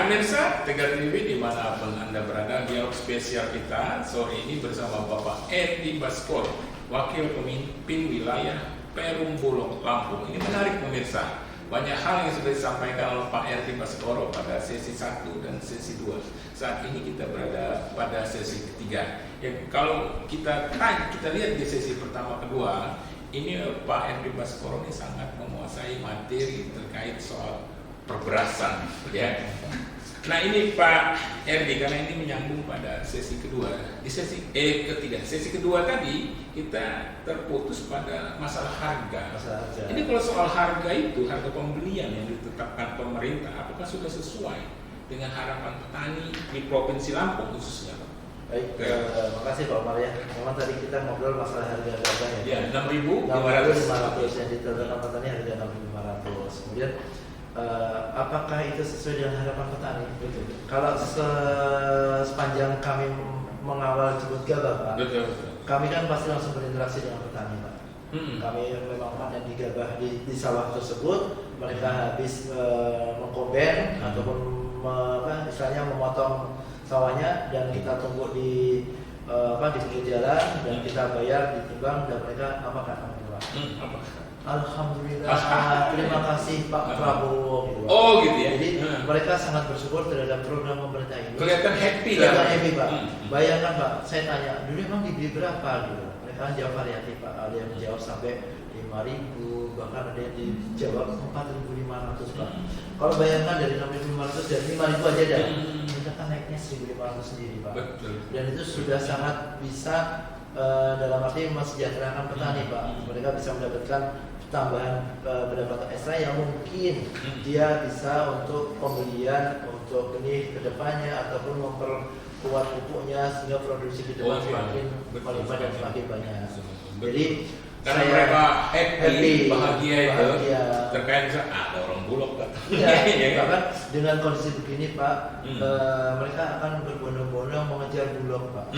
Ya pemirsa Tegar TV dimanapun Anda berada, dialog spesial kita sore ini bersama Bapak Erdi Baskoro, Wakil Pemimpin Wilayah Perum Bulog, Lampung. Ini menarik pemirsa, banyak hal yang sudah disampaikan oleh Pak Erdi Baskoro pada sesi 1 dan sesi 2. Saat ini kita berada pada sesi ketiga. Ya, kalau kita lihat di sesi pertama kedua, ini Pak Erdi Baskoro ini sangat menguasai materi terkait soal perberasan, ya. Nah ini Pak Erdi, karena ini menyambung pada sesi kedua. Di sesi ketiga, sesi kedua tadi kita terputus pada masalah harga. Ini kalau soal harga itu, harga pembelian yang ditetapkan pemerintah, apakah sudah sesuai dengan harapan petani di Provinsi Lampung khususnya, Pak? Baik, makasih Pak Umar ya. Memang tadi kita ngobrol masalah harga gabah ya. Ya, 6.500 yang ditetapkan petani harga 6.500. Kemudian apakah itu sesuai dengan harapan petani? Betul. Kalau sepanjang kami mengawal jemput gabah, Pak, betul. Kami kan pasti langsung berinteraksi dengan petani, Pak. Kami memang panen di gabah di sawah tersebut, mereka habis mengkoben ataupun istilahnya memotong sawahnya dan kita tunggu di pinggir jalan dan kita bayar ditimbang dan mereka apa kata Pak? Alhamdulillah, terima kasih Pak Prabowo. Gitu, oh gitu ya. Jadi mereka sangat bersyukur terhadap program pemerintah ini. Kelihatan happy kan? Kelihatan happy Pak. Bayangkan Pak, saya tanya dulu emang dibeli berapa gitu. Mereka jawab variatif Pak. Ada yang menjawab sampai 5.000, bahkan ada yang dijawab 4.500 Pak. Kalau bayangkan dari 6.500 dari 5.000 aja dah. Mereka kan naiknya 1.500 sendiri Pak. Betul. Dan itu sudah sangat bisa dalam arti mensejahterakan petani Pak. Mereka bisa mendapatkan tambahan pendapatan ekstra yang mungkin dia bisa untuk pembelian untuk benih kedepannya ataupun memperkuat pupuknya sehingga produksi ke depan semakin melimpah dan semakin banyak. Jadi karena saya mereka happy, bahagia itu terkait misalnya ada orang Bulog kan. Iya, bahkan dengan kondisi begini Pak, mereka akan berbondong-bondong mengejar Bulog Pak.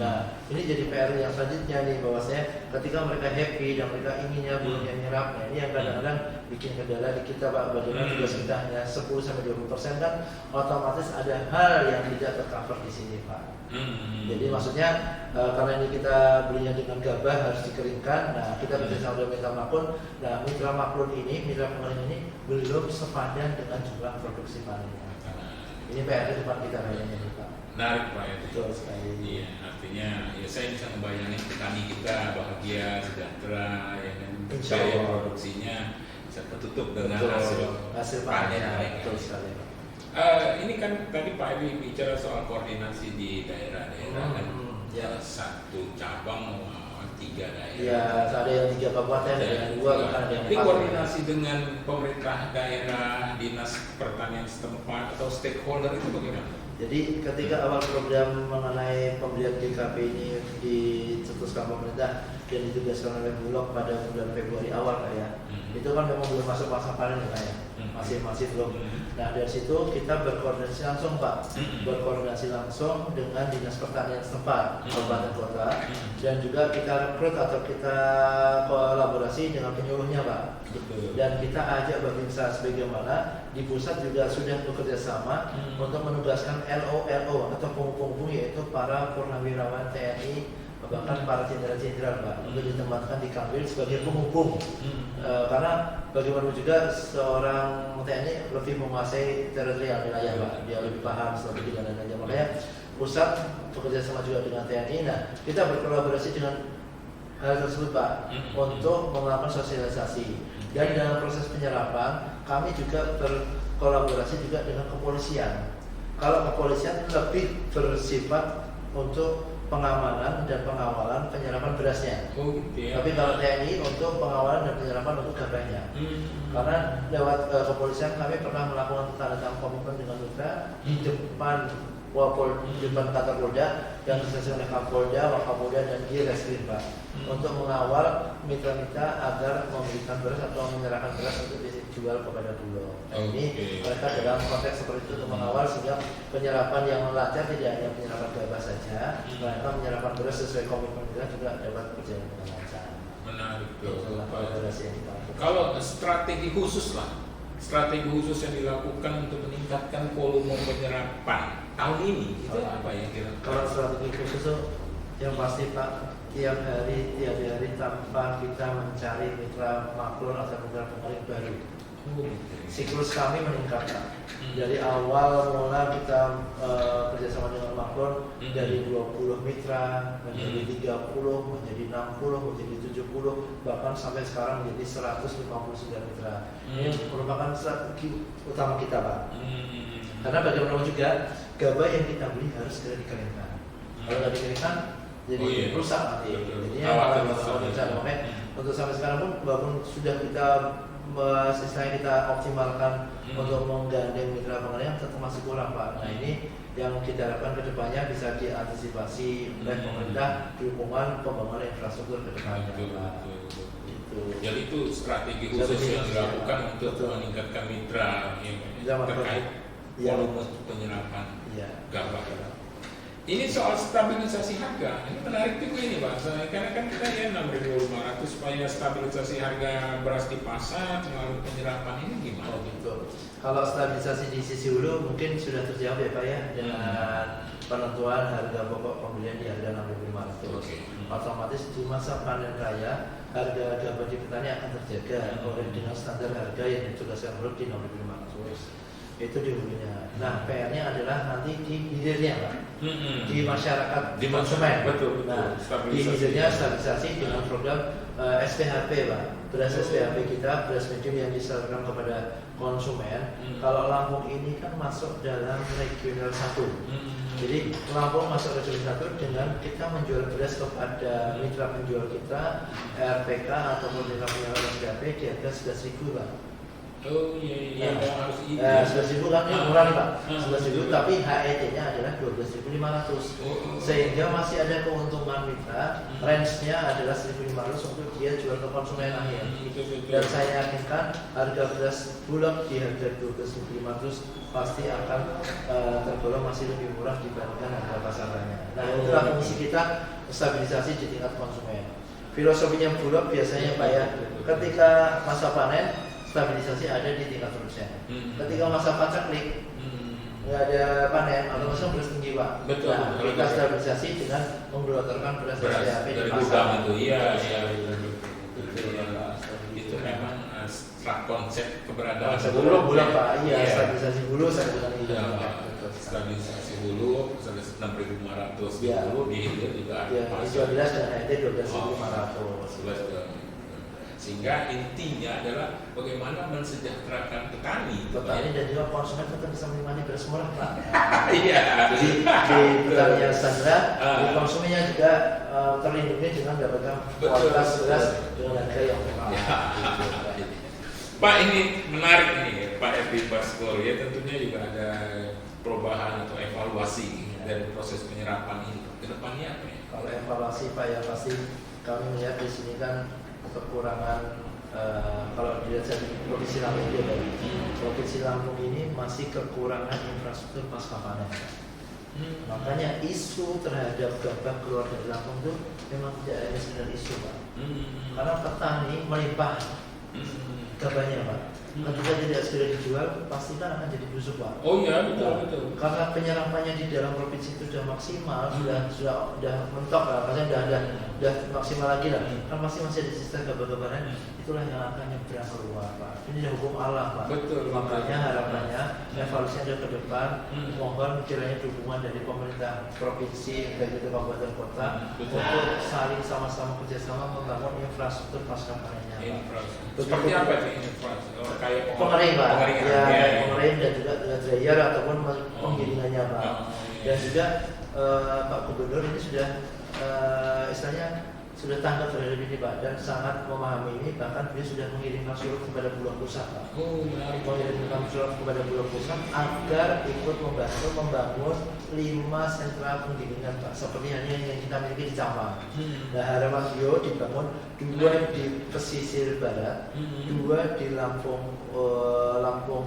Nah ini jadi PR yang selanjutnya nih, bahwasanya ketika mereka happy dan mereka inginnya Bulog yang nyerap, nah ini yang kadang-kadang bikin kendala di kita Pak. Bagaimana tugas kita hanya 10-20% kan, otomatis ada hal yang tidak tercover di sini Pak. Jadi maksudnya karena ini kita belinya dengan gabah harus dikeringkan. Nah kita bekerjasama dengan Mitra Maklun. Nah Mitra Maklun ini, Mitra Pengeling ini belum sepadan dengan jumlah produksi panennya. Ini PR depan kita kayaknya nih Pak. Menarik Pak ya. Betul sekali. Iya, artinya ya saya bisa membayangkan petani kita bahagia, sejahtera, ya kan. Biaya produksinya bisa tertutup dengan hasil panen. Betul sekali Pak. Ini kan tadi Pak Edi bicara soal koordinasi di daerah-daerah kan. Ya. Satu cabang 3 daerah. Ya, ada yang 3 kabupaten, ada yang 2, bahkan ada yang 4. Ini koordinasi dengan pemerintah daerah, dinas pertanian setempat atau stakeholder itu bagaimana? Jadi ketika awal program mengenai pembelian GKP ini dicetuskan pemerintah dan ditugaskan oleh Bulog pada bulan Februari awal Pak ya, itu kan memang belum masuk masa panen Pak ya, masih belum. Nah dari situ kita berkoordinasi langsung Pak, berkoordinasi langsung dengan dinas pertanian setempat, kabupaten kota, dan juga kita rekrut atau kita kolaborasi dengan penyuluhnya Pak. Dan kita ajak Babinsa sebagaimana di pusat juga sudah bekerja sama untuk menugaskan LO atau penghubung yaitu para purnawirawan TNI, bahkan para jenderal-jenderal Pak, untuk ditempatkan di Kambil sebagai penghubung. Karena bagaimanapun juga seorang TNI lebih menguasai teritorial wilayah Pak, dia lebih paham strategi dan lain-lain. Makanya pusat bekerja sama juga dengan TNI. Nah kita berkolaborasi dengan hal tersebut Pak, untuk melakukan sosialisasi. Dan dalam proses penyerapan kami juga berkolaborasi juga dengan kepolisian. Kalau kepolisian lebih bersifat untuk pengamanan dan pengawalan penyerapan berasnya. Tapi kalau TNI untuk pengawalan dan penyerapan untuk gabahnya. Karena lewat kepolisian kami pernah melakukan tanda tangan komitmen dengan mitra di depan kantor Polda yang diselesaikan oleh Kapolda, Wakapolda dan Direskrim Pak, untuk mengawal mitra-mitra agar memberikan beras atau menyerahkan beras untuk dijual kepada Bulog. Nah ini mereka dalam konteks seperti itu untuk mengawal sehingga penyerapan yang lancar tidak hanya penyerapan gabah saja, melainkan penyerapan beras sesuai komitmen kita juga dapat berjalan dengan lancar. Menarik. Kalau strategi khusus lah strategi khusus yang dilakukan untuk meningkatkan volume penyerapan tahun ini itu apa ya kira? Kalau strategi khusus itu yang pasti Pak, tiap hari tanpa kita mencari mitra makro atau mitra pengering baru, siklus kami meningkat Pak. Dari awal mula kita kerjasama dengan Makron dari 20 mitra menjadi 30, menjadi 60, menjadi 70, bahkan sampai sekarang menjadi 159 mitra. Ini merupakan strategi utama kita Pak. Karena bagaimanapun juga gabah yang kita beli harus segera dikeringkan. Kalau nggak dikeringkan jadi rusak nanti. Jadinya malah bencana. Makanya untuk sampai sekarang pun walaupun sudah kita istilahnya kita optimalkan untuk menggandeng mitra pengering tetap masih kurang Pak. Nah ini yang kita harapkan kedepannya bisa diantisipasi oleh pemerintah dukungan pembangunan infrastruktur kedepannya. Jadi itu strategi khusus yang dilakukan untuk meningkatkan mitra yang terkait volume penyerapan gabah. Ini soal stabilisasi harga, ini menarik juga ini Pak, karena kan kita ya 6.500 supaya stabilisasi harga beras di pasar melalui penyerapan ini gimana? Oh gitu. Kalau stabilisasi di sisi hulu mungkin sudah terjawab ya Pak ya dengan penentuan harga pokok pembelian di harga 6.500. Otomatis di masa panen raya harga gabah di petani akan terjaga oleh dengan standar harga yang ditugaskan Bulog di 6.500. Itu di hulunya. Nah, PR-nya adalah nanti di hilirnya Pak, di masyarakat, di konsumen. Betul. Nah, di hilirnya stabilisasi dengan program SPHP Pak, beras SPHP kita, beras medium yang disalurkan kepada konsumen. Kalau Lampung ini kan masuk dalam regional 1. Jadi Lampung masuk regional 1 dengan kita menjual beras kepada mitra penjual kita, RPK ataupun mitra penjual SPHP di harga 11.000 Pak. Oh iya, harus itu. 11.000 kan yang murah nih Pak, 11.000 tapi HET-nya adalah 12.500. Sehingga masih ada keuntungan mitra, range-nya adalah 1.500 untuk dia jual ke konsumen akhir. Dan saya yakinkan harga beras Bulog di harga 12.500 pasti akan tergolong masih lebih murah dibandingkan harga pasarannya. Nah itulah fungsi kita stabilisasi di tingkat konsumen. Filosofinya Bulog biasanya Pak ya, ketika masa panen stabilisasi ada di tingkat produsen. Ketika masa paceklik nggak ada panen, atau masa beras tinggi Pak. Betul. Nah, kita stabilisasi dengan menggelontorkan beras SPHP di pasar. Itu itu memang konsep keberadaan sebelum bulan Pak, stabilisasi hulu saya bilang ini. Stabilisasi hulu 6.500 di hulu di hilir juga ada pasar. 12 dan HT 12.500. Sehingga intinya adalah bagaimana mensejahterakan petani dan juga konsumen tetap bisa menikmati beras murah Pak. Iya. Jadi di petani yang standar, di konsumennya juga terlindungi dengan mendapatkan kualitas beras dengan harga yang murah. Pak ini menarik nih Pak Edi Baskoro ya, tentunya juga ada perubahan atau evaluasi dari proses penyerapan ini. Kedepannya apa ya? Kalau evaluasi Pak ya pasti kami melihat di sini kan kekurangan kalau dilihat dari provinsi Lampung dia dari provinsi Lampung ini masih kekurangan infrastruktur pasca panen. Makanya isu terhadap gabah keluar dari Lampung itu memang tidak hanya sekedar isu Pak. Karena petani melimpah gabahnya Pak. Ketika tidak segera dijual, pasti kan akan jadi busuk Pak. Oh iya betul. Karena penyerapannya di dalam provinsi itu sudah maksimal, sudah mentok lah, maksudnya sudah maksimal lagi lah. Kan masih ada sisa gabah-gabahan, itulah yang akan nyebrang keluar Pak. Ini hukum Allah Pak. Betul. Makanya harapannya evaluasi ada ke depan, mohon kiranya dukungan dari pemerintah provinsi, baik itu kabupaten kota, untuk saling sama-sama kerjasama membangun infrastruktur pasca panennya. Seperti apa sih infrastruktur? Kayak pengering Pak, pengering dan juga dryer ataupun penggilingannya Pak. Dan juga Pak Gubernur ini sudah istilahnya sudah tanggap terhadap ini Pak, dan sangat memahami ini, bahkan dia sudah mengirimkan surat kepada Bulog Pusat Pak. Mengirimkan surat kepada Bulog Pusat agar ikut membantu membangun 5 sentra penggilingan Pak, seperti yang kita miliki di Campang. Nah harapan beliau dibangun 2 di pesisir barat, 2 di Lampung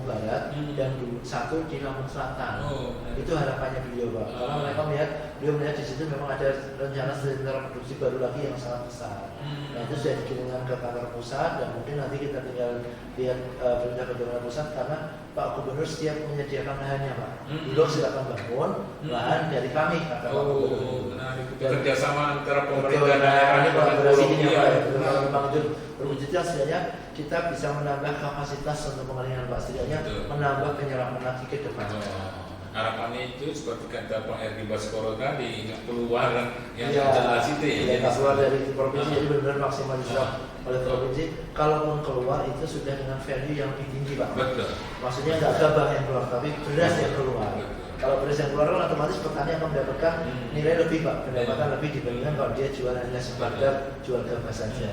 Barat, dan 1 di Lampung Selatan. Itu harapannya beliau Pak, karena mereka melihat beliau melihat di situ memang ada rencana sentra produksi baru lagi yang sangat besar. Nah itu sudah dikirimkan ke kantor pusat dan mungkin nanti kita tinggal lihat perintah bagaimana pusat karena Pak Gubernur siap menyediakan lahannya Pak. Bulog silakan bangun lahan dari kami kata Pak Gubernur. Menarik. Kerjasama antara pemerintah Betul, daerah ini dengan kolaborasi Bulog. ini Iya. Pak. Kalau memang itu berwujudnya setidaknya kita bisa menambah kapasitas untuk pengeringan Pak. Setidaknya Betul. menambah penyerapan lagi ke depan. Harapannya itu seperti kata Pak Erdi Baskoro tadi, nggak keluar yang Iya, jelas itu ya. iya, nggak keluar dari provinsi, jadi benar-benar maksimal diserap oleh provinsi. Kalaupun keluar itu sudah dengan value yang lebih tinggi Pak. Betul. Maksudnya nggak gabah yang keluar, tapi beras yang keluar. Betul. Kalau beras yang keluar kan otomatis petani akan mendapatkan nilai lebih Pak, pendapatan lebih dibandingkan kalau dia jual hanya sekedar jual gabah saja.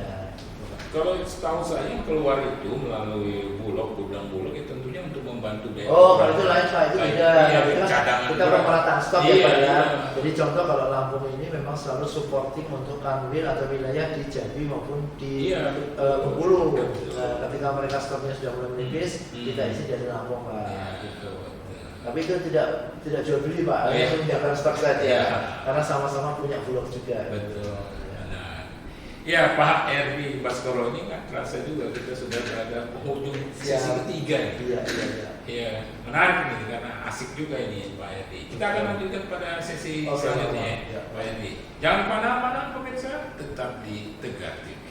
Kalau setahu saya yang keluar itu melalui Bulog, gudang Bulog itu tentunya untuk membantu daerah. Oh, kalau itu lain Pak, itu beda. Iya, Itu kan cadangan kita beras. pemerataan stok Iya, ya Pak ya. iya. Jadi contoh kalau Lampung ini memang selalu supporting untuk kanwil atau wilayah di Jambi maupun di Iya, Bengkulu. betul. Nah, ketika mereka stoknya sudah mulai menipis, kita isi dari Lampung Pak. Iya, Gitu. betul. Tapi itu tidak jual beli Pak, hanya Iya. menjaga stok saja. Iya. Karena sama-sama punya Bulog juga. Betul. Nah, ya Pak Erdi Baskoro ini nggak terasa juga kita sudah berada penghujung sesi Siap. ketiga. Iya, iya, iya. Iya, menarik nih karena asik juga ini Pak Erdi. Kita akan lanjutkan pada sesi Oke, selanjutnya Pak. ya, Ya. Pak Erdi. Jangan kemana-mana pemirsa, tetap di Tegar TV.